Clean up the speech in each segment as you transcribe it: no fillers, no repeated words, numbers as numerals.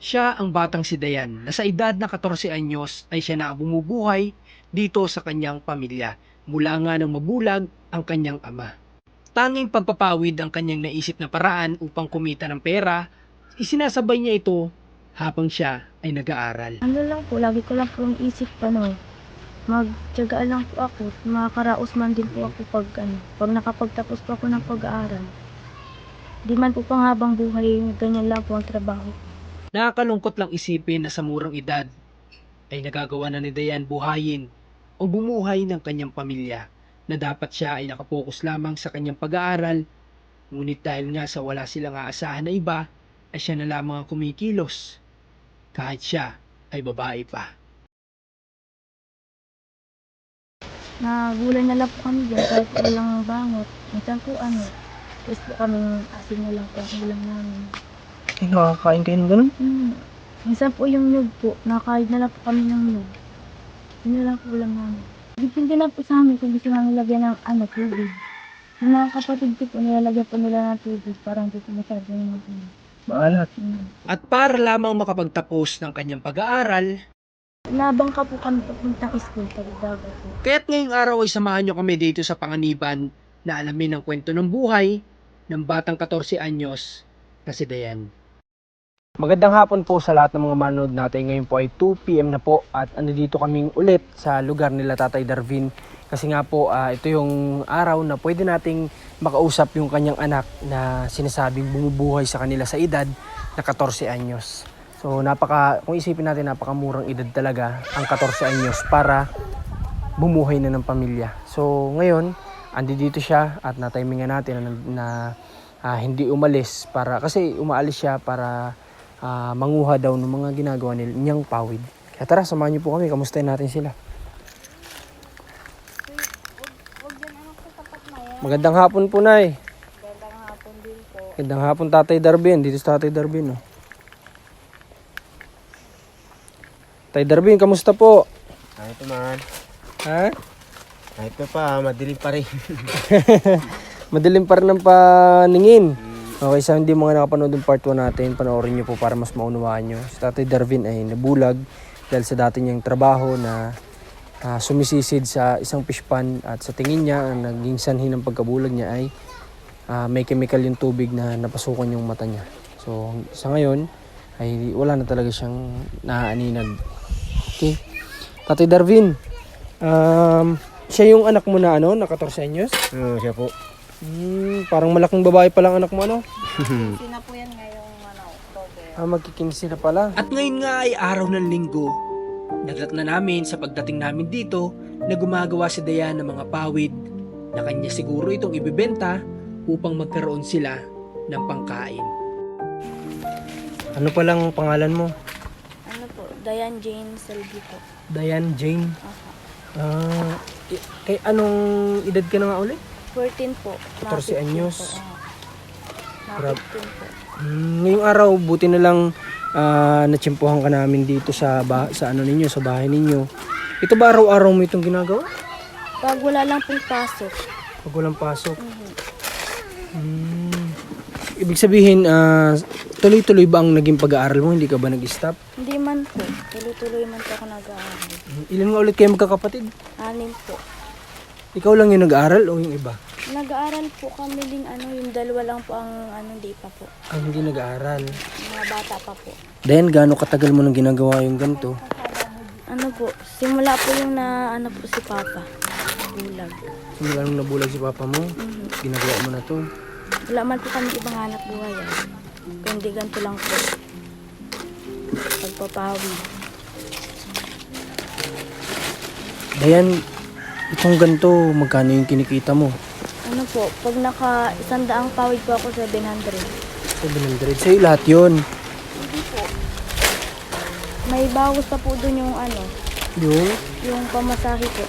Siya ang batang si Dayan na sa edad na 14 anyos ay siya na ang bumubuhay dito sa kanyang pamilya mula nga nang mabulag ang kanyang ama. Tanging pagpapawid ang kanyang naisip na paraan upang kumita ng pera, isinasabay niya ito habang siya ay nag-aaral. Ano lang po, lagi ko lang po yung isip magtiyagaan lang po ako, makakaraos man din po ako pag nakapagtapos po ako ng pag-aaral. Di man po panghabang buhay, ganyan lang po ang trabaho. Nakakalungkot lang isipin na sa murang edad ay nagagawa na ni Dayan buhayin o bumuhay ng kanyang pamilya na dapat siya ay nakapokus lamang sa kanyang pag-aaral, ngunit dahil nga sa wala silang aasahan na iba ay siya na lamang ang kumikilos kahit siya ay babae pa. Nagulan na lang po kami dyan kahit walang bangot. Minsan po tapos po kaming asin na lang po ang ulam namin. Ay, nakakain kayo ng ganun? Minsan po yung nyug po, nakakain na lang po kami ng nyug. Yun na lang po ulam namin. Depende na po sa amin kung gusto namin lagyan ng tubig. Yung mga kapatid ko po, nilalagyan po nila ng tubig para hindi po masyado yung tubig. Maalat. At para lamang makapagtapos ng kanyang pag-aaral, Nabang ka po kami papuntang school, pagdagat po. kaya't ngayong araw ay samahan nyo kami dito sa Panganiban na alamin ang kwento ng buhay ng batang 14 anyos na si Dayan. Magandang hapon po sa lahat ng mga manood natin. Ngayon po ay 2 PM na po at andito kaming ulit sa lugar nila Tatay Darvin. Kasi nga po ito yung araw na pwede nating makausap yung kanyang anak na sinasabing bumubuhay sa kanila sa edad na 14 anyos. So kung isipin natin napakamurang edad talaga ang 14 anyos para bumuhay na ng pamilya. So ngayon, dito siya at natimingan natin na hindi umalis kasi umaalis siya para manguha daw ng mga ginagawa niyang pawid. Kaya tara, samahan niyo po kami, kamustahin natin sila. Magandang hapon po, Nay. Magandang hapon din po. Magandang hapon, Tatay Darvin. Dito sa Tatay Darvin. Oh. Tatay Darvin, kamusta po? Kahit naman. Ha? Kahit pa, madilim pa rin. Madilim pa rin ang paningin. Okay, sa hindi mga nakapanood ng part 1 natin, panoorin nyo po para mas maunawaan nyo. Si Tatay Darvin ay nabulag dahil sa dati niyang trabaho na sumisisid sa isang fish pond at sa tingin niya, ang naging sanhi ng pagkabulag niya ay may chemical yung tubig na napasukan yung mata niya. So, sa ngayon, ay wala na talaga siyang naaaninag. Okay. Tatay Darvin, siya yung anak mo na na 14 anyos? Siya po. Parang malaking babae pa lang anak mo, ano? Sina po yan ngayong October. Magkikinsi na pala. At ngayon nga ay araw ng linggo. Nagat na namin sa pagdating namin dito na gumagawa si Dayan ng mga pawid na kanya siguro itong ibibenta upang magkaroon sila ng pangkain. Ano palang pangalan mo? Ano po, Dayan Jane Selby po. Dayan Jane. Aha. Kay anong edad ka na nga ulit? 14 po. 14 anyos. Na 15 po. Ngayong araw, buti na lang natsimpuhan ka namin dito sa ninyo, sa bahay ninyo. Ito ba araw-araw mo itong ginagawa? Pag wala lang pong pasok. Pag walang pasok. Ibig sabihin, tuloy-tuloy ba ang naging pag-aaral mo? Hindi ka ba nag-stop? Hindi man po. Tuloy-tuloy man po ako nag-aaral. Ilan nga ulit kayo magkakapatid? 6 po. Ikaw lang yung nag-aaral o yung iba? Nag-aaral po kami din yung dalawa lang po ang hindi pa po. Ang hindi nag-aaral. Mga bata pa po. Then, gaano katagal mo nang ginagawa yung ganito? Ano po, simula po yung po si Papa. Bulag. Simula nung nabulag si papa mo, ginagawa mo na to. Wala man po kami ibang hanap buhay kundi ganito lang po. Pagpapawi. Dayan, itong ganito, magkano yung kinikita mo? Ano po, pag naka 100 pawid po ako 700. 700. Sa'yo lahat yun. Hindi po. May bawas pa po dun yung Yung pamasahe po.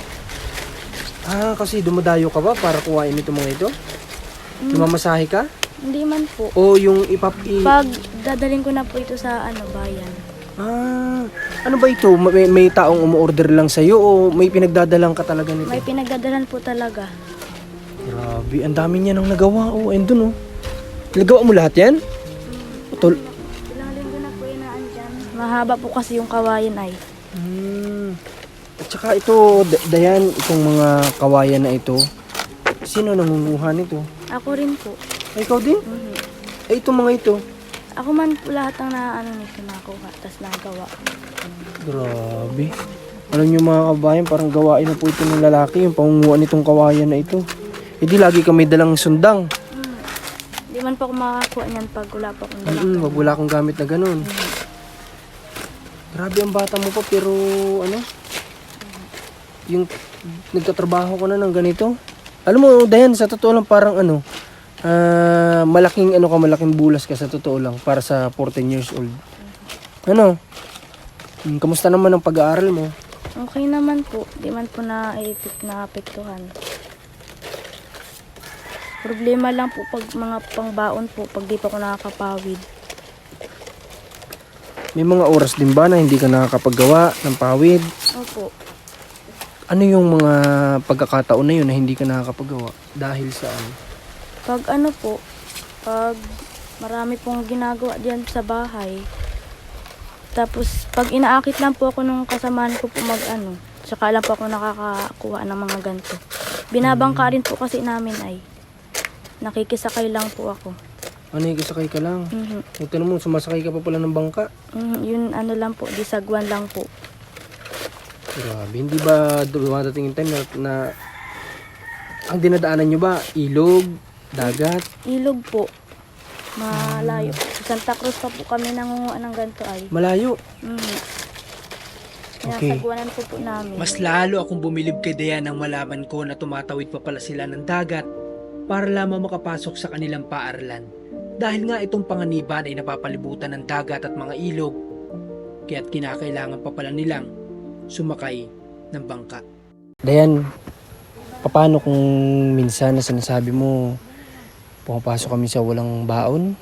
kasi dumadayo ka ba para kuhain itong mga ito? Lumamasahe ka? Hindi man po. O yung Pag dadaling ko na po ito sa bayan. Ano ba ito? May taong umu-order lang sa'yo o may pinagdadalang ka talaga nito? May pinagdadalan po talaga. Grabe, ang dami niya nang nagawa. Ayun dun. Nagawa mo lahat yan? Ilang linggo na po inaandyan. Mahaba po kasi yung kawayan ay. At saka ito, Dayan, itong mga kawayan na ito, sino nangunguha nito? Ako rin po. Ay, ikaw din? Mhm. Ay, itong mga ito. Ako man po lahat ang nito nakuha, tas nagawa. Grabe. Alam niyo mga kabayan, parang gawain na po ito ng lalaki, yung pangunguha nitong kawayan na ito. E di lagi kami dalang sundang. Di man po ako makakakuha niyan pag wala pa akong dalang. Wag wala kang gamit na ganun. Grabe ang bata mo pa, pero ano? Yung nagtatrabaho ka na ng ganito. Alam mo, Dayan, sa totoo lang parang ano, malaking bulas ka sa totoo lang para sa 14 years old. Ano? Kamusta naman ang pag-aaral mo? Okay naman po. Di man po naapektuhan. Problema lang po pag mga pangbaon po, pag di pa ako nakakapawid. May mga oras din ba na hindi ka nakakapaggawa ng pawid? Opo. Ano yung mga pagkakataon na yun na hindi ka nakakapaggawa? Dahil saan? Pag pag marami pong ginagawa diyan sa bahay. Tapos pag inaakit lang po ako nung kasamahan ko po saka lang po ako nakakakuha ng mga ganito. Binabangka rin po kasi namin ay. Nakikisakay lang po ako. Ano yung kasakay ka lang? Mhm. Ito naman, sumasakay ka pa pala ng bangka. Yun lang po, disagwan lang po. Grabe, hindi ba dumadating yung time na ang dinadaanan nyo ba? Ilog? Dagat? Ilog po. Malayo. Sa Santa Cruz pa po kami nangunguha ng ganito ay. Malayo? Okay. Nasagwanan po namin. Mas lalo akong bumilib kay Dayan nang malaman ko na tumatawid pa pala sila ng dagat para lamang makapasok sa kanilang paaralan. Dahil nga itong panganiban ay napapalibutan ng dagat at mga ilog, kaya't kinakailangan pa pala nilang sumakay ng bangka. Dayan, paano kung minsan na sinasabi mo pumapasok kami sa walang baon?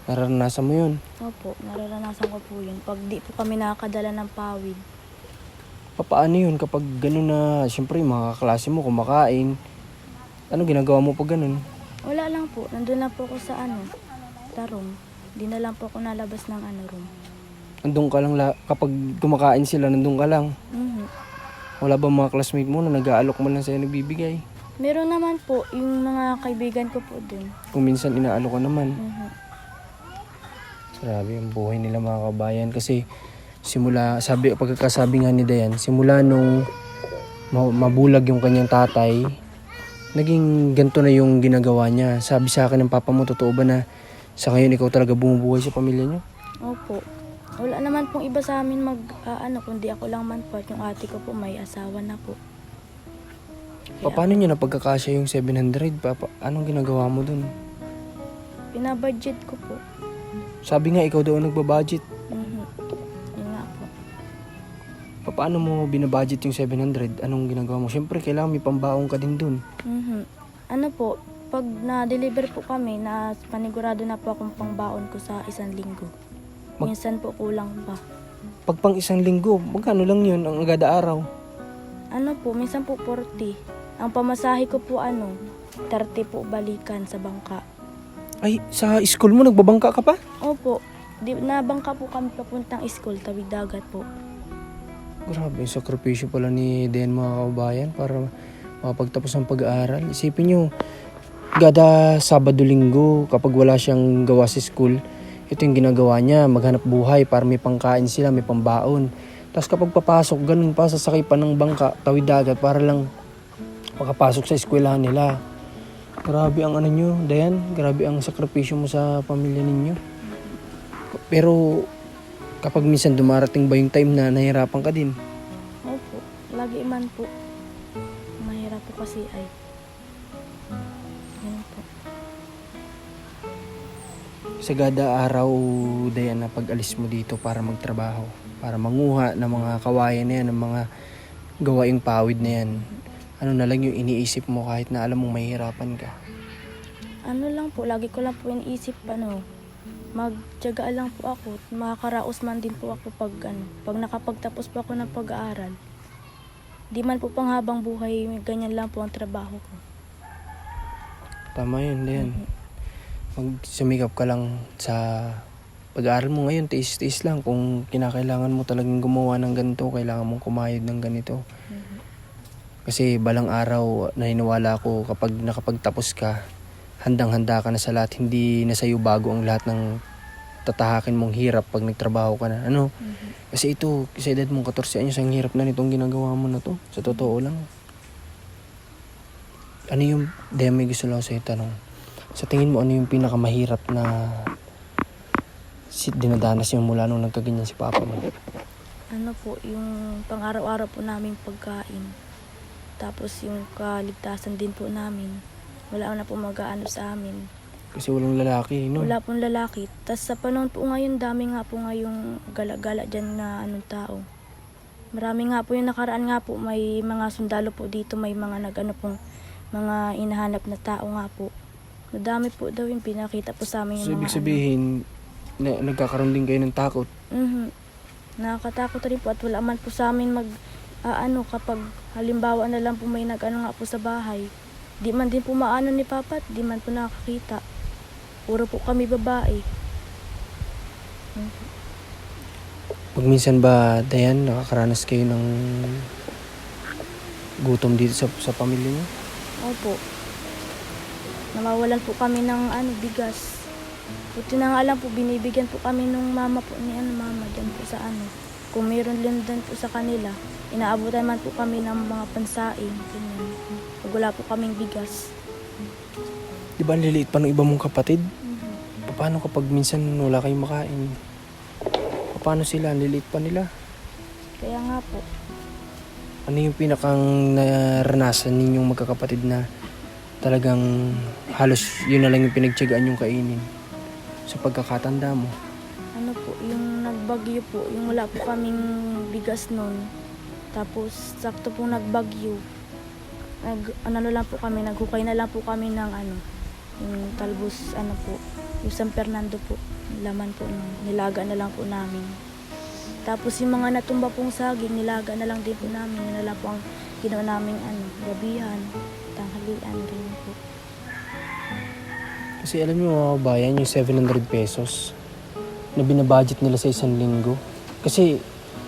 Nararanasan mo yun? Opo, nararanasan ko po yun. Pag di po kami nakakadala ng pawid. Paano yun kapag gano'n na, siyempre mga kaklase mo kumakain, ano ginagawa mo pag gano'n? Wala lang po. Nandun lang po ako sa room. Di na lang po ako nalabas ng room. Nandun ka lang, kapag kumakain sila, nandun ka lang. Wala ba mga classmate mo na nag-aalok mo lang sa'yo nagbibigay? Meron naman po, yung mga kaibigan ko po dun. Kung minsan inaalok ka naman. Grabe ang buhay nila mga kabayan. Kasi pagkakasabi nga ni Dayan, simula nung mabulag yung kanyang tatay, naging ganito na yung ginagawa niya. Sabi sa akin ng papa mo, totoo ba na sa ngayon ikaw talaga bumubuhay sa pamilya niyo? Opo. Wala naman pong iba sa amin kundi ako lang man po at yung ate ko po may asawa na po. Paano niyo napagkakasya yung 700? Anong ginagawa mo dun? Pinabudget ko po. Sabi nga ikaw daw ang nagbabudget. Yun nga po. Paano mo binabudget yung 700? Anong ginagawa mo? Siyempre kailangan may pambaong ka din dun. Pag na-deliver po kami, panigurado na po akong pangbaon ko sa 1 linggo. Minsan po kulang pa. Pag pang 1 linggo, magkano lang yun ang agad araw? Minsan po 40. Ang pamasahe ko po 30 po balikan sa bangka. Ay, sa school mo nagbabangka ka pa? Opo. Nabangka po kami papuntang school, tawid dagat po. Grabe, sakripisyo pala ni Den mga kabayan para makapagtapos ng pag-aaral. Isipin nyo, gada Sabado-Linggo kapag wala siyang gawa sa school, ito yung ginagawa niya, maghanap buhay para may pangkain sila, may pambaon. Tapos kapag papasok, ganun pa, sasakay pa ng bangka, tawid dagat para lang makapasok sa eskwelahan nila. Grabe ang nyo, Dayan, grabe ang sakripisyo mo sa pamilya ninyo. Pero kapag minsan dumarating ba yung time na nahirapan ka din? Opo, lagi man po. Mahirap po kasi ay. Yan po. Sa gada araw, Dayan, na pag-alis mo dito para magtrabaho, para manguha ng mga kawayan na yan, ng mga gawaing pawid na yan, ano na lang yung iniisip mo kahit na alam mong mahihirapan ka? Lang po, lagi ko lang po iniisip, magtiyaga lang po ako, makakaraos man din po ako pag nakapagtapos po ako ng pag-aaral. Di man po panghabang buhay, ganyan lang po ang trabaho ko. Tama yun, Dayan. Magsumikap ka lang sa pag-aaral mo ngayon, tiis-tiis lang. Kung kinakailangan mo talagang gumawa ng ganito, kailangan mong kumayod ng ganito. Kasi balang araw, naniniwala ako kapag nakapagtapos ka, handang-handa ka na sa lahat. Hindi na sa'yo bago ang lahat ng tatahakin mong hirap pag nagtrabaho ka na. Ano? Kasi ito, sa edad mong 14 anyos, ang hirap na nitong ginagawa mo na to. Sa totoo lang. Ano yung, may gusto lang sa'yo tanong. Sa tingin mo, ano yung pinakamahirap na dinadanas yung mula nung nagkaganyan si Papa mo? Ano po, yung pang-araw-araw po naming pagkain. Tapos yung kaligtasan din po namin. Wala na po mag-aano sa amin. Kasi walang lalaki, no? Wala pong lalaki. Tapos sa panahon po ngayon, dami nga po ngayong gala-gala dyan na anong tao. Marami nga po yung nakaraan nga po, may mga sundalo po dito, may mga nag-ano pong mga inahanap na tao nga po. Madami po daw yung pinakita po sa amin yung So, mga ibig sabihin, nagkakaroon din kayo ng takot. Nakakatakot rin po at wala man po sa amin kapag halimbawa na lang po may nag-ano nga po sa bahay. Di man din po maano ni Papa at di man po nakakita. Puro po kami babae. Pag minsan ba, Dayan, nakakaranas kayo ng gutom dito sa pamilya niyo? Opo. Nawawalan po kami ng bigas. Buti na nga lang po, binibigyan po kami nung mama po ni mama dyan po sa Kung meron din po sa kanila, inaabutan man po kami ng mga pansaing. Ganyan. Pag wala po kaming bigas. Di ba ang liliit pa ng iba mong kapatid? Paano kapag minsan wala kayong makain? Paano sila? Ang liliit pa nila. Kaya nga po. Ano yung pinakang naranasan ninyong magkakapatid na talagang halos yun na lang yung pinagtiyagaan yung kainin sa pagkakatanda mo? Ano po, yung nagbagyo po, yung wala po kaming bigas nun. Tapos, sakto po nagbagyo. Naghukay na lang po kami ng yung talbos, yung San Fernando po. Laman po, nilaga na lang po namin. Tapos yung mga natumba pong saging, nilaga na lang din po namin. Yun na lang po ang ginawa namin gabihan, tanghalian, ganyan po. Kasi alam niyo mga kabayan, yung 700 pesos na binabudget nila sa isang linggo. Kasi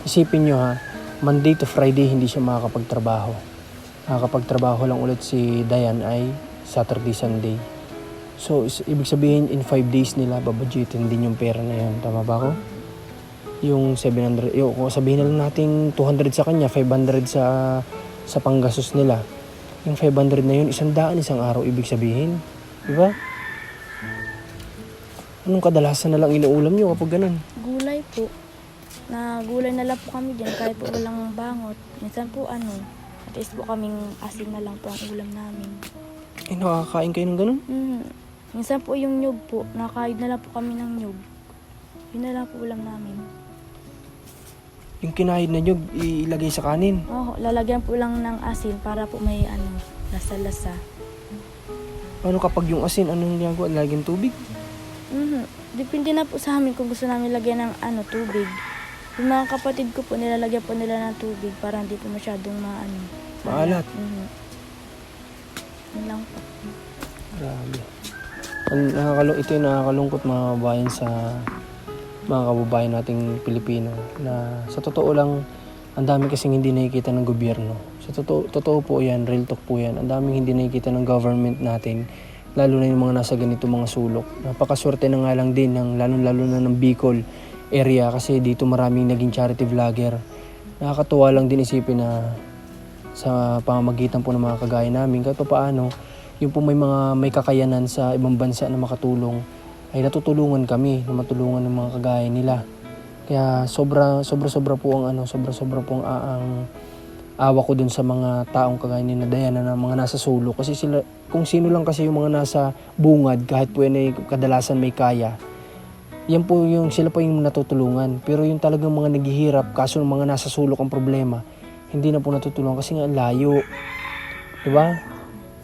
isipin nyo Monday to Friday hindi siya makakapagtrabaho. Nakakapagtrabaho lang ulit si Dayan ay Saturday, Sunday. So ibig sabihin in 5 days nila babudgetin din yung pera na yun. Tama ba ako? Yung 700, kung sabihin na lang natin 200 sa kanya, 500 sa panggastos nila. Yung 500 na yun, 100 isang araw ibig sabihin. Di ba? Anong kadalasan na lang inuulam nyo kapag ganun? Gulay po. Gulay na lang po kami dyan kahit po walang bangot. Minsan po at least po kaming asin na lang po ang ulam namin. Nakakain kayo ng ganun? Minsan po yung nyug po, nakakain na lang po kami ng nyug. Yun na lang po ulam namin. Yung kinahid na nyug, ilagay sa kanin. Lalagyan po lang ng asin para po may lasa-lasa. Ano kapag yung asin, anong ginagawa? Lagyan tubig? Depende na po sa amin kung gusto namin lagyan ng tubig. Yung mga kapatid ko po, nilalagyan po nila ng tubig para hindi po masyadong maalat. Yun lang po. Grabe. Ito yung nakakalungkot mga kababayan sa mga kababayan nating Pilipino na sa totoo lang ang dami kasing hindi nakikita ng gobyerno. Sa totoo po yan, real talk po yan. Ang daming hindi nakikita ng government natin, lalo na yung mga nasa ganito mga sulok. Napakaswerte na nga lang din lalo na ng Bicol area kasi dito maraming naging charity vlogger. Nakakatuwa lang din isipin na sa pamamagitan po ng mga kagaya namin kahit pa paano yung po may kakayanan sa ibang bansa na makatulong ay natutulungan kami na matulungan ng mga kagaya nila. Kaya sobra po ang awa ko dun sa mga taong kagaya ni Dayan na mga nasa sulok. Kasi sila, kung sino lang kasi yung mga nasa bungad, kahit po yan ay kadalasan may kaya, sila po yung natutulungan. Pero yung talagang mga naghihirap, kaso ng mga nasa sulok ang problema, hindi na po natutulungan kasi nga layo. Diba?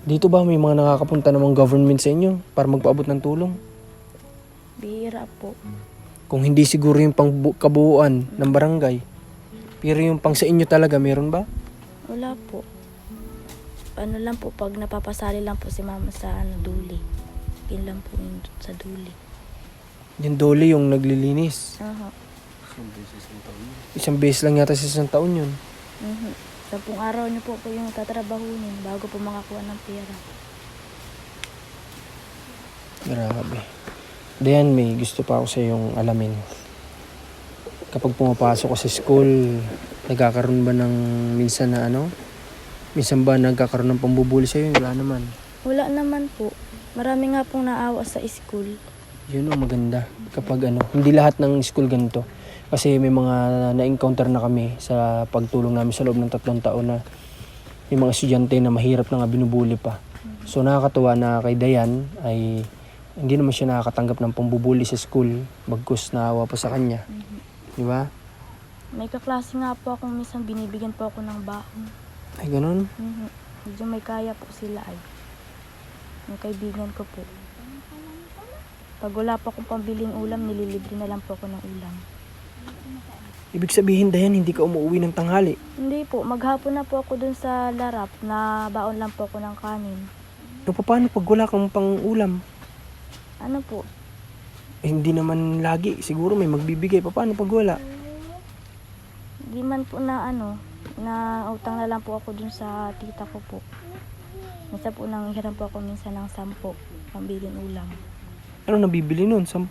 Dito ba may mga nakakapunta namang government sa inyo para magpaabot ng tulong? Bihira po. Kung hindi siguro yung pang kabuuan ng barangay, pero yung pang sa inyo talaga, meron ba? Wala po. Ano lang po, pag napapasali lang po si mama sa duli. Yun lang po yung sa duli. Yung Dolly yung naglilinis. Aha. Isang beses lang yata sa isang taon yun. 10 araw niyo po yung tatrabahunin bago po makakuha ng pera. Grabe. Dayan, may gusto pa ako sa yung alamin. Kapag pumapasok ka sa school, nagkakaroon ba ng minsan na ano? Minsan ba nagkakaroon ng pambubuli sa'yo? Wala naman. Wala naman po. Marami nga pong naawa sa school. Yun ang maganda. Kapag ano, hindi lahat ng school ganito. Kasi may mga na-encounter na kami sa pagtulong namin sa loob ng 3 taon na may mga estudyante na mahirap na nga binubuli pa. So nakakatuwa na kay Dayan ay hindi naman siya nakakatanggap ng pambubuli sa school bagkus naawa pa sa kanya. Di ba? May kaklase nga po akong minsan binibigyan po ako ng baon. Ay ganun. Medyo may kaya po sila ay. May kaibigan ko po. Pag wala pa akong pambiling ulam, nililibre na lang po ako ng ulam. Ibig sabihin Dayan, hindi ka umuwi ng tanghali. Hindi po, maghapon na po ako dun sa larap na baon lang po ako ng kanin. So paano pag wala kang pang ulam? Ano po? Hindi naman lagi. Siguro may magbibigay. Paano pag wala? Di man po na na utang na lang po ako dun sa tita ko po. Minsan po nanghiram po ako minsan ng 10 pambiling ulam. Ano nabibili nun? 10.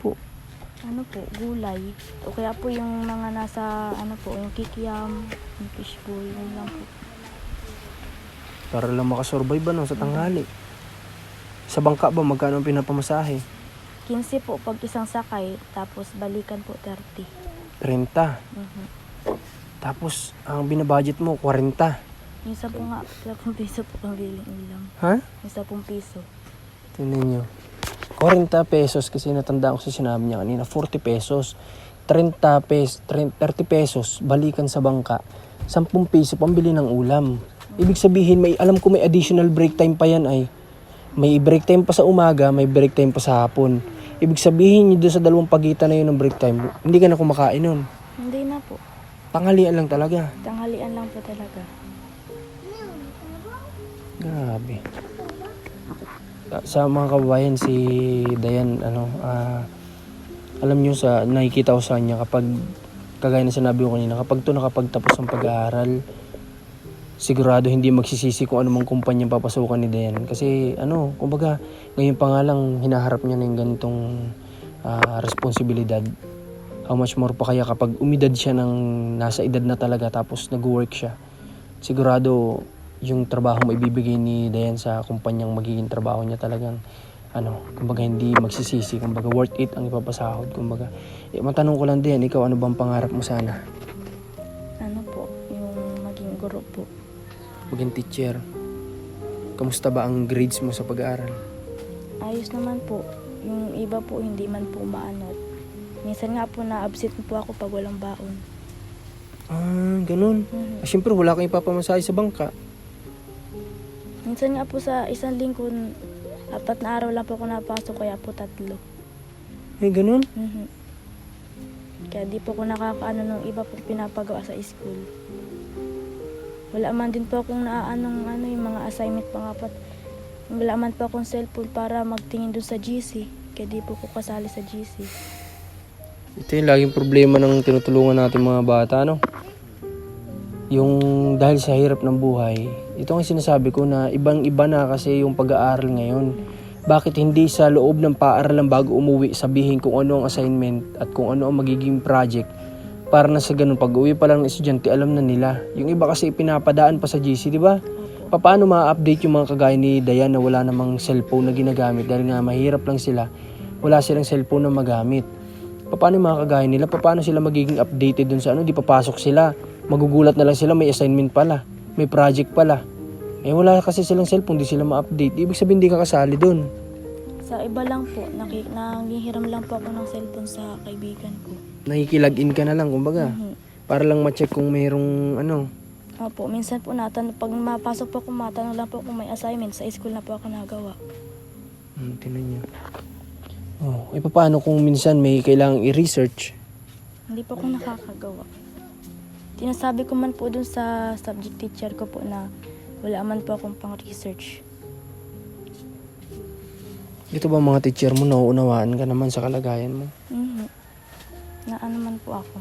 Ano po, gulay. O kaya po yung mga nasa, yung kikiam, yung fishbowl, yun lang po. Para lang makasurvive ba no, sa tanghali? Sa bangka ba, magkano ang pinapamasahe? 15 po pag isang sakay, tapos balikan po 30. 30. Tapos, ang binabudget mo, 40. Yung 10 nga, 10 piso po pambiling ulam. Ha? Yung 10 piso. Tingnan nyo. 40 pesos kasi natandaan ko sa sinabi niya kanina. 40 pesos. 30 pesos, balikan sa bangka. 10 piso, pambili ng ulam. Ibig sabihin, alam ko may additional break time pa yan ay. May break time pa sa umaga, may break time pa sa hapon. Ibig sabihin, doon sa dalawang pagitan na yun ng break time, hindi ka na kumakain nun. Hindi na po. Tanghalian lang talaga. Tanghalian lang po talaga. Grabe. Sa mga kababayan, si Dayan, alam nyo nakikita ko sa kanya kapag, kagaya na sinabi ko kanina, kapag nakapagtapos ng pag-aaral, sigurado hindi magsisisi kung anumang kumpanya papasukan ni Dayan. Kasi kumbaga, ngayon pa nga lang hinaharap niya ng ganitong responsibilidad. How much more pa kaya kapag umidad siya ng nasa edad na talaga tapos nag-work siya. Sigurado yung trabaho mo ibibigay ni Dayan sa kumpanyang magiging trabaho niya talagang kumbaga hindi magsisisi, kumbaga worth it ang ipapasahod, kumbaga. Matanong ko lang din, ikaw ano bang pangarap mo sana? Ano po, yung maging guro po. Maging teacher. Kamusta ba ang grades mo sa pag-aaral? Ayos naman po. Yung iba po hindi man po maanot. Minsan nga po na-absent po ako pag walang baon. Ganun. Siyempre wala kang ipapamasahe sa bangka. Minsan nga po sa isang linggo, 4 na araw lang po ako napasok, kaya po 3. Ganun? Kaya di po ako nakakaano nung iba po pinapagawa sa school. Wala man din po akong yung mga assignment pa nga po. Wala man po akong cellphone para magtingin dun sa GC. Kaya di po ko kasali sa GC. Ito yung laging problema ng tinutulungan natin mga bata, Yung dahil sa hirap ng buhay, ito ang sinasabi ko na ibang-iba na kasi yung pag-aaral ngayon. Bakit hindi sa loob ng paaralan bago umuwi sabihin kung ano ang assignment at kung ano ang magiging project para na sa ganun pag-uwi pa lang ng estudyante alam na nila. Yung iba kasi pinapadaan pa sa GC, di ba? Paano ma-update yung mga kagaya ni Dayan na wala namang cellphone na ginagamit dahil nga mahirap lang sila. Wala silang cellphone na magamit. Paano yung mga kagaya nila? Paano sila magiging updated dun sa di papasok sila? Magugulat na lang sila, may assignment pala, may project pala. Wala kasi silang cellphone, di sila ma-update. Ibig sabihin, di ka kasali dun. Sa iba lang po, nangihiram lang po ako ng cellphone sa kaibigan ko. Nakikilagin ka na lang, kumbaga. Para lang ma-check kung mayroong Opo, minsan po pag mapasok po ako, matanong lang po kung may assignment. Sa school na po ako nagawa. Tinan niyo. Paano kung minsan may kailangang i-research? Hindi po ako nakakagawa. Tinasabi ko man po dun sa subject teacher ko po na wala man po akong pang-research. Dito ba mga teacher mo, nauunawaan ka naman sa kalagayan mo? Mhm. Na ano man po ako.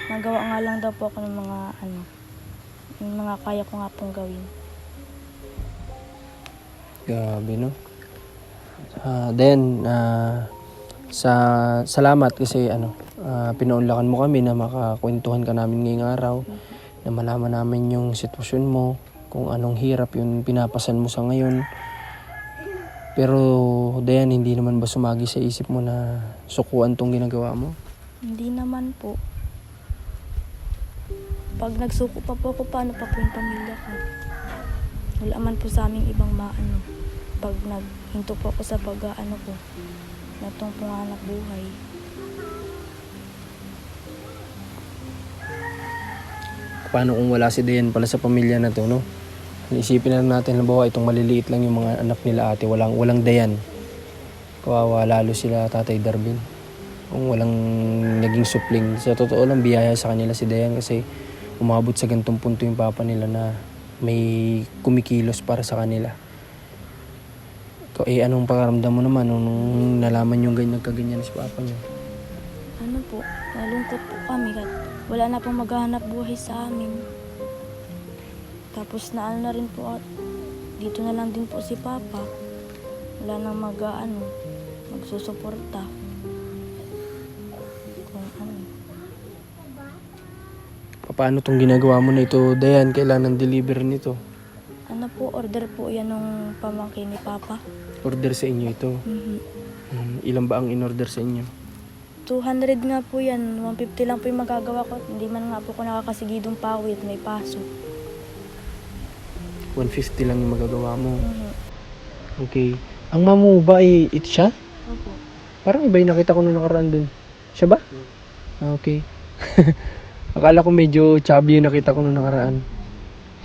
Nagawa nga lang daw po ako ng mga yung mga kaya ko nga pong gawin. Grabe, no? Then, salamat kasi pinaunlakan mo kami na makakwentuhan ka namin ngayong araw, na malaman namin yung sitwasyon mo, kung anong hirap yung pinapasan mo sa ngayon. Pero, Dayan, hindi naman ba sumagi sa isip mo na sukuan tong ginagawa mo? Hindi naman po. Pag nagsuko pa po ako, paano pa po yung pamilya ko? Wala man po sa aming ibang pag naghinto po ako sa pag-ano ko, natong panganak buhay. Paano kung wala si Dayan pala sa pamilya na to, no? Isipin na natin, halimbawa, itong maliliit lang yung mga anak nila ate, walang Dayan. Kawawa lalo sila Tatay Darwin. Kung walang naging supling. Sa totoo lang, biyaya sa kanila si Dayan kasi umabot sa gantong punto yung papa nila na may kumikilos para sa kanila. Anong pakaramdam mo naman nung nalaman yung nagkaganyan si papa niyo? Ano po, nalungkot po kami at wala na pong maghahanap buhay sa amin. Tapos na rin po at dito na lang din po si papa. Wala nang magsusuporta. Kung ano. Paano tong ginagawa mo na ito, Dayan? Kailangan deliver nito. Ano po, order po yan nung pamangkin ni papa. Order sa inyo ito. Ilan ba ang in-order sa inyo? 200 nga po yan, 150 lang po yung magagawa ko. Hindi man nga po ko nakakasigidong pawit, may paso. 150 lang yung magagawa mo. Mhm. Okay. Ang mamo ba ay ito siya? Opo. Parang iba yung nakita ko nung nakaraan dun. Siya ba? Okay. Akala ko medyo chubby yung nakita ko nung nakaraan.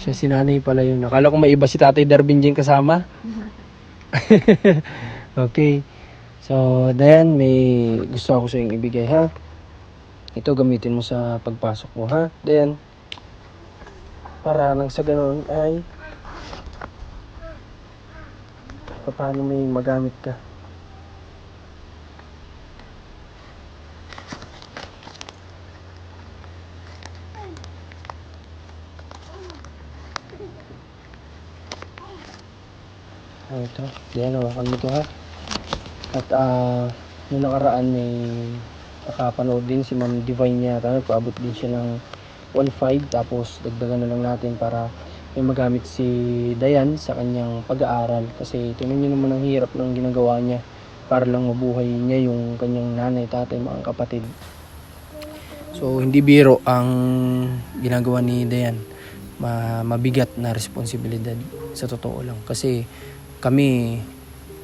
Siya, si nanay pala yun. Akala ko may iba si Tatay Darwin dyan kasama. Okay. So, Dayan, may gusto ako sa iyong ibigay, ha? Ito gamitin mo sa pagpasok mo, ha? Dayan. Para nang sa ganun ay paano may magamit ka. Ito, Dayan, hawakan mo to, ha? At nung nakaraan may nakapanood din si Ma'am Divine yata, nagpaabot din siya ng 1.5, tapos dagdagan na lang natin para may magamit si Dayan sa kanyang pag-aaral. Kasi tingnan niyo naman ang hirap ng ginagawa niya para lang mabuhay niya yung kanyang nanay, tatay, mga kapatid. So hindi biro ang ginagawa ni Dayan. Mabigat na responsibilidad sa totoo lang. Kasi kami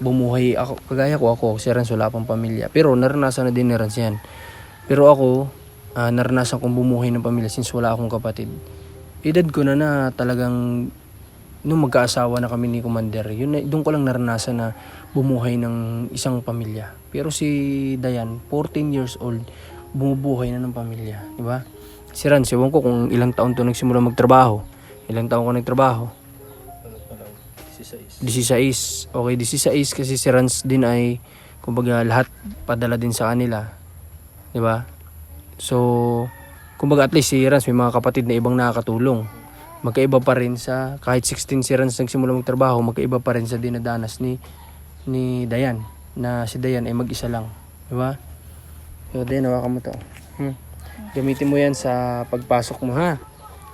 bumuhay, kagaya ko, si Renz wala pang pamilya. Pero naranasan na din ni Renz yan. Pero ako, naranasan kong bumuhay ng pamilya since wala akong kapatid. Edad ko na talagang nung magkaasawa na kami ni Commander, doon ko lang naranasan na bumuhay ng isang pamilya. Pero si Dayan, 14 years old, bumubuhay na ng pamilya. Diba? Si Renz, ewan ko kung ilang taon to nagsimula magtrabaho. Ilang taon ko nagtrabaho? 16. Okay, 16 kasi si Renz din ay kumbaga lahat padala din sa kanila. 'Di ba? So, kumbaga at least si Renz may mga kapatid na ibang nakakatulong. Magkaiba pa rin sa kahit 16 si Renz nagsimula magtrabaho, magkaiba pa rin sa dinadanas ni Dayan, na si Dayan ay mag-isa lang, 'di ba? So, Dayan, hawakan mo 'to. Gamitin mo 'yan sa pagpasok mo, ha?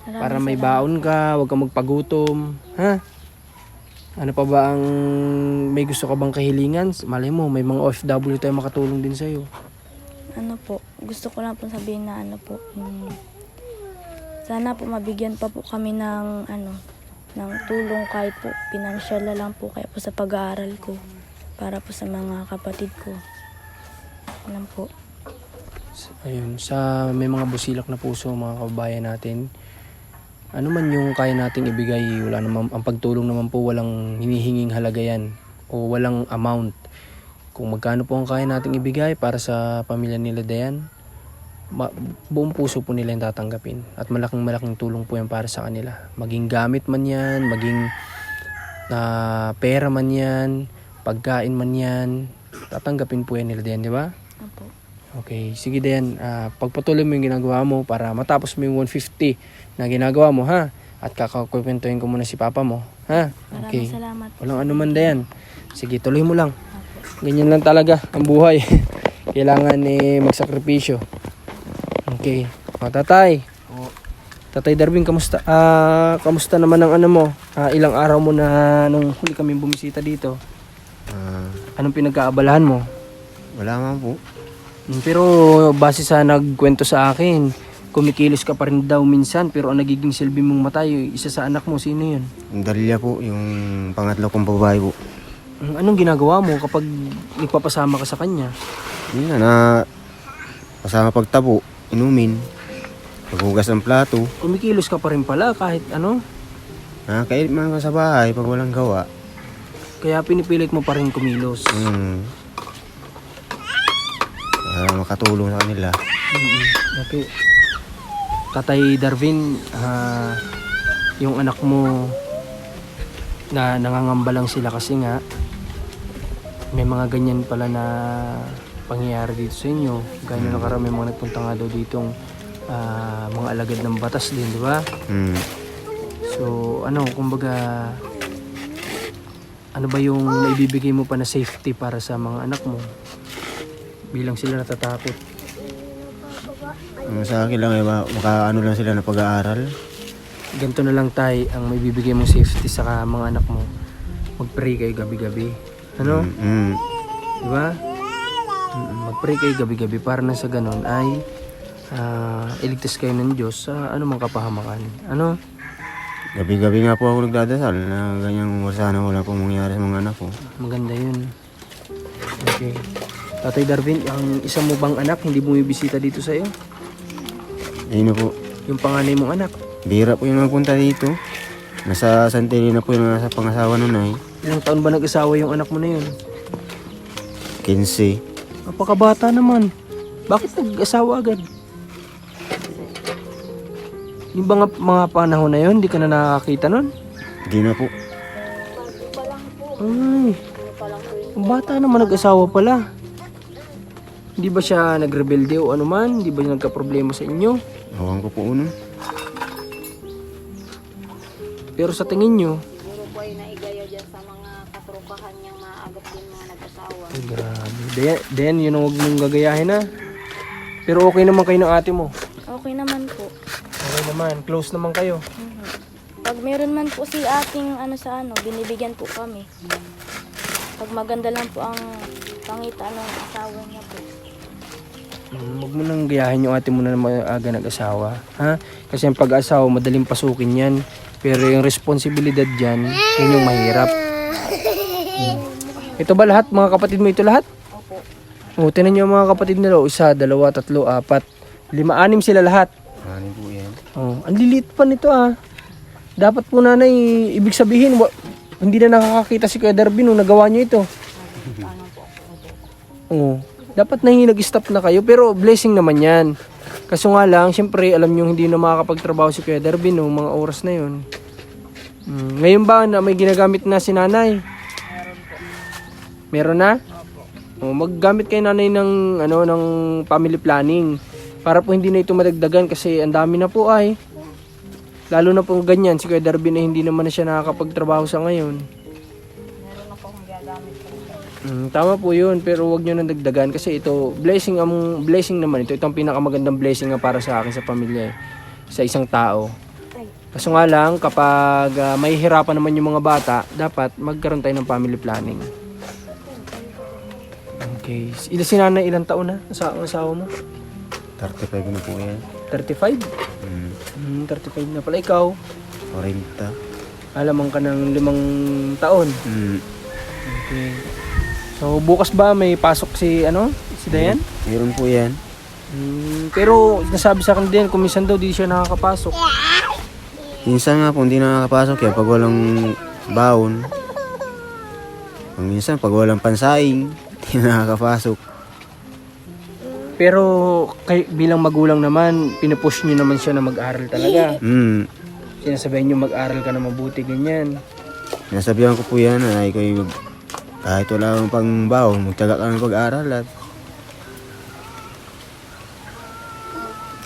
Para may baon ka, huwag kang magpagutom, ha? Ano pa ba ang may gusto ka bang kahilingan? Malay mo, may mga OFW tayo makatulong din sa'yo. Ano po, gusto ko lang po sabihin na sana po mabigyan pa po kami ng ng tulong kahit po financial na lang po kaya po sa pag-aaral ko para po sa mga kapatid ko. Alam po. Ayun, sa may mga busilak na puso, mga kababayan natin, ano man yung kaya nating ibigay, wala naman, ang pagtulong naman po walang hinihinging halaga yan o walang amount. Kung magkano po ang kaya nating ibigay para sa pamilya nila Dayan, buong puso po nila yung tatanggapin. At malaking tulong po yan para sa kanila. Maging gamit man yan, maging na pera man yan, pagkain man yan, tatanggapin po yan nila Dayan, di ba? Opo. Okay, sige Dayan, pagpatuloy mo yung ginagawa mo para matapos mo yung 150 na ginagawa mo, ha? At kakakwentuhin ko muna si Papa mo, ha? Maraming Okay. salamat. Walang anuman Dayan. Sige, tuloy mo lang. Opo. Ganyan lang talaga ang buhay. Kailangan magsakripisyo. Okay. O, Tatay. Tatay Darwin, kamusta? Kamusta naman ang ano mo? Ilang araw mo na nung huli kami bumisita dito? Anong pinagkaabalahan mo? Wala nga po. Pero base sa nagkwento sa akin, kumikilos ka pa rin daw minsan pero ang nagiging silbi mong matay, isa sa anak mo, sino yun? Yung Dalia po, yung pangatlo kong babae po. Anong ginagawa mo kapag nagpapasama ka sa kanya? Yun na kasama pagtabo, inumin, paghugas ng plato. Kumikilos ka pa rin pala kahit ano? Nakakailit man ka sa bahay pag walang gawa. Kaya pinipilit mo pa rin kumilos. Para makatulong sa kanila. Okay. Tatay Darwin, yung anak mo na nangangamba lang sila kasi nga may mga ganyan pala na pangyayari dito sa inyo. Ganyan na karami mga nagpunta nga daw ditong mga alagad ng batas din, di ba? So, kumbaga, ano ba yung maibibigay mo pa na safety para sa mga anak mo? Bilang sila natatakot. Sa akin lang, makaano lang sila na pag-aaral. Ganito na lang tay, ang may bibigay mong safety sa mga anak mo. Mag-pray kayo gabi-gabi. Ano? Di ba? Mag-pray kayo gabi-gabi para na sa ganun ay iligtas kayo ng Diyos sa anumang kapahamakan. Ano? Gabi-gabi nga po ako nagdadasal na ganyang sana wala pong mangyari sa mga anak ko. Maganda yun. Okay. Tatay Darwin, ang isa mo bang anak hindi bumibisita dito sa'yo? Ayun na po. Yung panganay mong anak? Bira po yung nagpunta dito. Nasa Santili na po yung nasa pangasawa nun ay. Ilang taon ba nag-asawa yung anak mo na yun? 15. Napakabata naman. Bakit nag-asawa agad? Yung mga panahon na yun, hindi ka na nakakita nun? Hindi na po. Ay, ang bata naman nag-asawa pala. Hindi ba siya nagrebelde o ano man? Hindi ba siya nagka-problema sa inyo? Awang ko po uno. Pero sa tingin nyo, Siguro po ay naigayo dyan sa mga katrukahan niyang maaagap din mga nag-asawa. ay grabe. Then, yun ang huwag mong gagayahin ha. Pero okay naman kayo ng ate mo. Okay naman po. Okay naman, close naman kayo. Pag meron man po si ating binibigyan po kami. Pag maganda lang po ang pangita ng asawa niya po. Huwag mo nang gayahin yung ate mo na maaga nag-asawa. Ha? Kasi ang pag-asawa, madaling pasukin yan. Pero yung responsibilidad dyan, yun yung mahirap. Ito ba lahat? Mga kapatid mo ito lahat? Opo. Tinan nyo mga kapatid nila. 1, 2, 3, 4, 5, 6 sila lahat. Ano po yan? Ang liliit pa nito Dapat po nanay, ibig sabihin, hindi na nakakakita si Kuya Darwin nung nagawa niyo ito. Dapat na nag-stop na kayo, pero blessing naman yan. Kaso nga lang, syempre, alam nyo hindi na makakapagtrabaho si Kuya Darwin nung mga oras na yun. Ngayon ba na may ginagamit na si nanay? Meron na? Maggamit kayo nanay ng, ng family planning. Para po hindi na ito madagdagan kasi ang dami na po ay. Lalo na po ganyan, si Kuya Darwin ay hindi naman na siya nakakapagtrabaho sa ngayon. Meron ako kung gagamit po. Tama po yun, pero wag nyo nang dagdagan kasi ito, blessing naman ito. Ito ang pinakamagandang blessing nga para sa akin sa pamilya sa isang tao. Kaso nga lang, kapag may hirapan naman yung mga bata, dapat magkaroon tayo ng family planning. Okay. Si nanay ilang taon na? Ang asawa mo? 35 na po yan. 35? 35 na pala. Ikaw? 40. Alamang ka ng 5 taon. Okay. So, bukas ba may pasok si Dayan? Meron po yan. Pero, nasabi sa akin din, kung minsan daw di siya nakakapasok. Minsan nga po hindi nakakapasok yan pag walang baon. Minsan pag walang pansaing, hindi nakakapasok. Pero, bilang magulang naman, pinupush nyo naman siya na mag-aral talaga. Sinasabihan nyo mag-aral ka na mabuti, ganyan. Nasabihan ko po yan na ikaw kahit wala kang pangbaon, magtaga ka ng pag-aaral at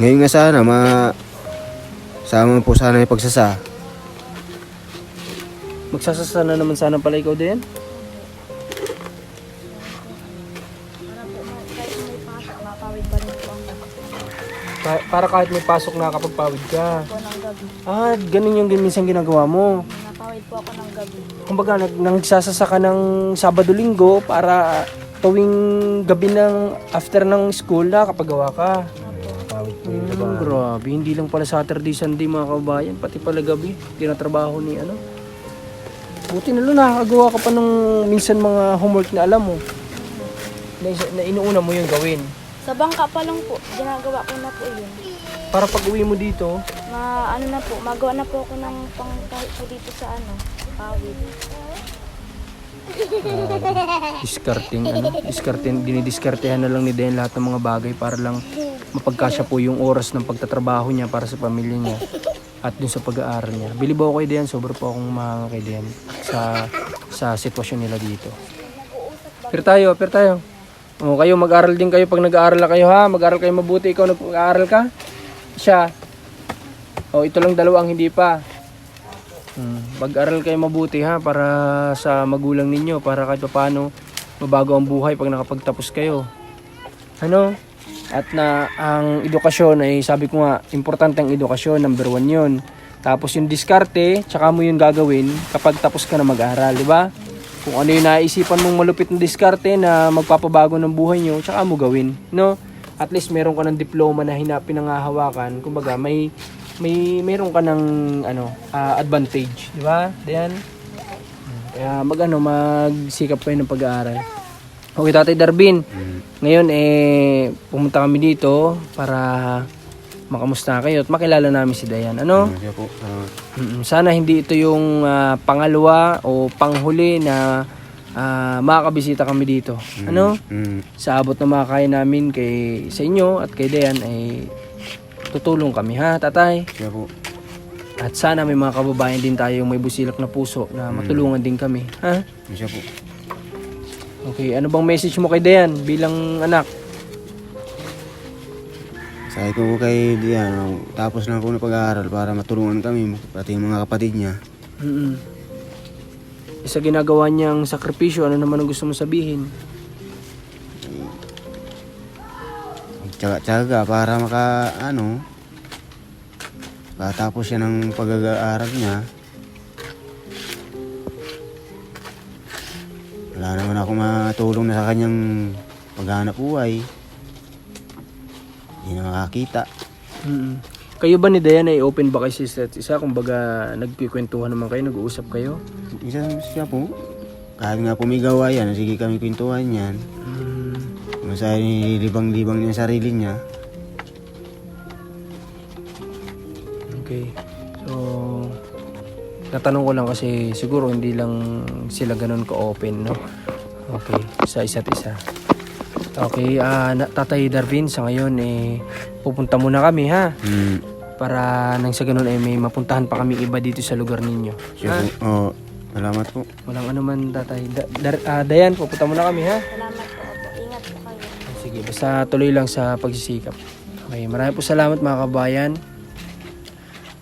ngayon nga sana sama po sana yung pagsasa. Magsasasa na naman sana pala ikaw din. Para kahit may pasok, mapawid pa rin po ang gabi Para kahit may pasok nakakapagpawid ka. po ng gabi. Ganun yung minsan ginagawa mo. Napawid po ako ng gabi. Kumbaga, nagsasasa ka ng Sabado-Linggo para tuwing gabi ng after ng school nakakapagawa ka. Grabe, hindi lang pala Saturday, Sunday mga kabayan, pati pala gabi, tinatrabaho ni ano. Buti na lang nakakagawa ka pa ng minsan mga homework na alam mo. Na inuuna mo yung gawin. Sa bangka pa lang po, ginagawa ko na po yun. Para pag uwi mo dito, Magawa na po ako ng pangkahit po dito sa pawid. dinidiskartehan na lang ni Den lahat ng mga bagay para lang mapagkasya po yung oras ng pagtatrabaho niya para sa pamilya niya at dun sa pag-aaral niya. Bilib ako kay Den, sobra po akong mahanga kay Den sa sitwasyon nila dito. Pero tayo. O, kayo mag-aral din kayo pag nag-aaral na kayo ha. Mag-aaral kayo mabuti. Ikaw nag-aaral ka? Siya. O, ito lang dalawa ang hindi pa. Mag-aral kayo mabuti ha para sa magulang ninyo, para kahit paano mabago ang buhay pag nakapagtapos kayo. Ano? At na ang edukasyon ay sabi ko nga, importante ang edukasyon, number 1 yun. Tapos yung diskarte, tsaka mo yung gagawin kapag tapos ka na mag-aral, di ba? Kung ano yung naisipan mong malupit na diskarte na magpapabago ng buhay nyo, tsaka mo gawin, no? At least meron ka ng diploma na pinangahawakan, kumbaga meron ka ng advantage, di ba? Diyan. Kaya magsikap kayo ng pag-aaral. Okay, Tatay Darvin. Ngayon pumunta kami dito para makamusta kayo at makilala namin si Dayan. Ano? Siya po. Sana hindi ito yung pangalawa o panghuli na makakabisita kami dito. Ano? Sa abot na makakaya namin sa inyo at kay Dayan ay tutulong kami ha, Tatay. Siya po. At sana may mga kababayan din tayo may busilak na puso na matulungan din kami. Ha? Siya po. Okay, ano bang message mo kay Dayan bilang anak? Sabi ko kay Dian, tapos na ako na pag-aaral para matulungan kami, pati yung mga kapatid niya. Sa ginagawa niyang sakripisyo, ano naman ang gusto mo sabihin? Tsaga-tsaga para makatapos siya ng pag-aaral niya. Wala naman ako matulong na sa kanyang paghanap buhay. Hindi na makakita. Kayo ba ni Dayan ay open ba kayo sa isa't isa? Kumbaga nagkikwentuhan naman kayo, nag-uusap kayo? Isa siya po. Kahit nga po may gawa yan, sige kami kwentuhan yan. Kung saan nilibang-libang niya yung sarili niya. Okay. So, natanong ko lang kasi siguro hindi lang sila ganun ka-open, no? Okay, sa isa't isa. Okay, Tatay Darvin, sa ngayon pupunta muna kami ha. Para nang sa ganun may mapuntahan pa kami iba dito sa lugar ninyo. Siya po. Salamat po. Walang anuman, Tatay. Dayan, pupunta muna kami ha. Salamat po. Ingat po kayo. Sige, basta tuloy lang sa pagsisikap. Okay, marami po salamat mga kabayan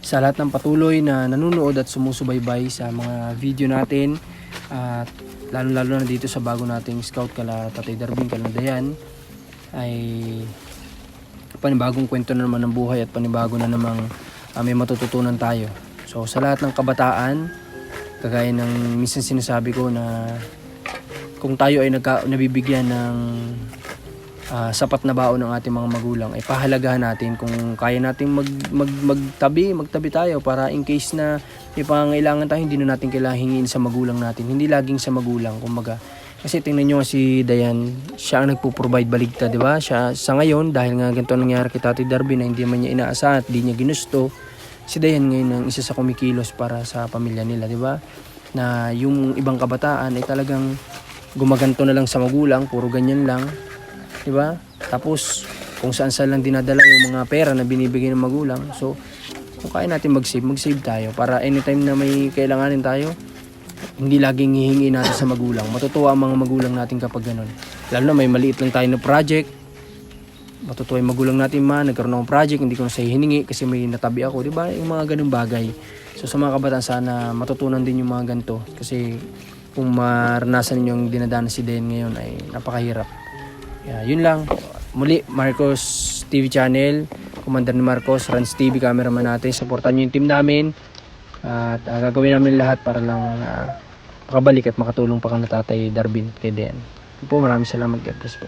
sa lahat ng patuloy na nanonood at sumusubaybay sa mga video natin. At lalo na dito sa bago nating scout kala Tatay Darvin, kala Dayan, ay panibagong kwento na naman ng buhay at panibago na namang may matututunan tayo. So sa lahat ng kabataan, kagaya ng minsan sinasabi ko na kung tayo ay nabibigyan ng sapat na baon ng ating mga magulang, ay pahalagahan natin kung kaya nating magtabi tayo para in case na may pangangailangan tayo, hindi na natin kailangan hingin sa magulang natin, hindi laging sa magulang, kumbaga. Kasi tingnan nyo si Dayan, siya ang nagpo-provide baligtad, di ba? Siya sa ngayon, dahil nga ganito nangyari kay Tatay Darvin na hindi man niya inaasahan at hindi niya ginusto, si Dayan ngayon ang isa sa kumikilos para sa pamilya nila, di ba? Na yung ibang kabataan ay talagang gumaganto na lang sa magulang, puro ganyan lang. Diba? Tapos kung saan lang dinadala yung mga pera na binibigay ng magulang. So kung kaya natin mag-save tayo para anytime na may kailanganin tayo, hindi laging hihingi natin sa magulang. Matutuwa ang mga magulang natin kapag ganun. Lalo na may maliit lang tayo na project. Matutuwa yung magulang natin nagkaroon akong project, hindi ko na sa hiningi kasi may natabi ako. Diba? Yung mga ganung bagay. So sa mga kabataan sana matutunan din yung mga ganito. Kasi kung maranasan niyo yung dinadanas si Dayan ngayon ay napakahirap. Yun lang. Muli, Marcos TV channel, Commander ni Marcos, Rans TV cameraman natin. Supportan niyo yung team namin. At gagawin namin lahat para lang makabalik at makatulong pa kang Tatay Darwin kay Dayan. Po, maraming salamat. God bless po.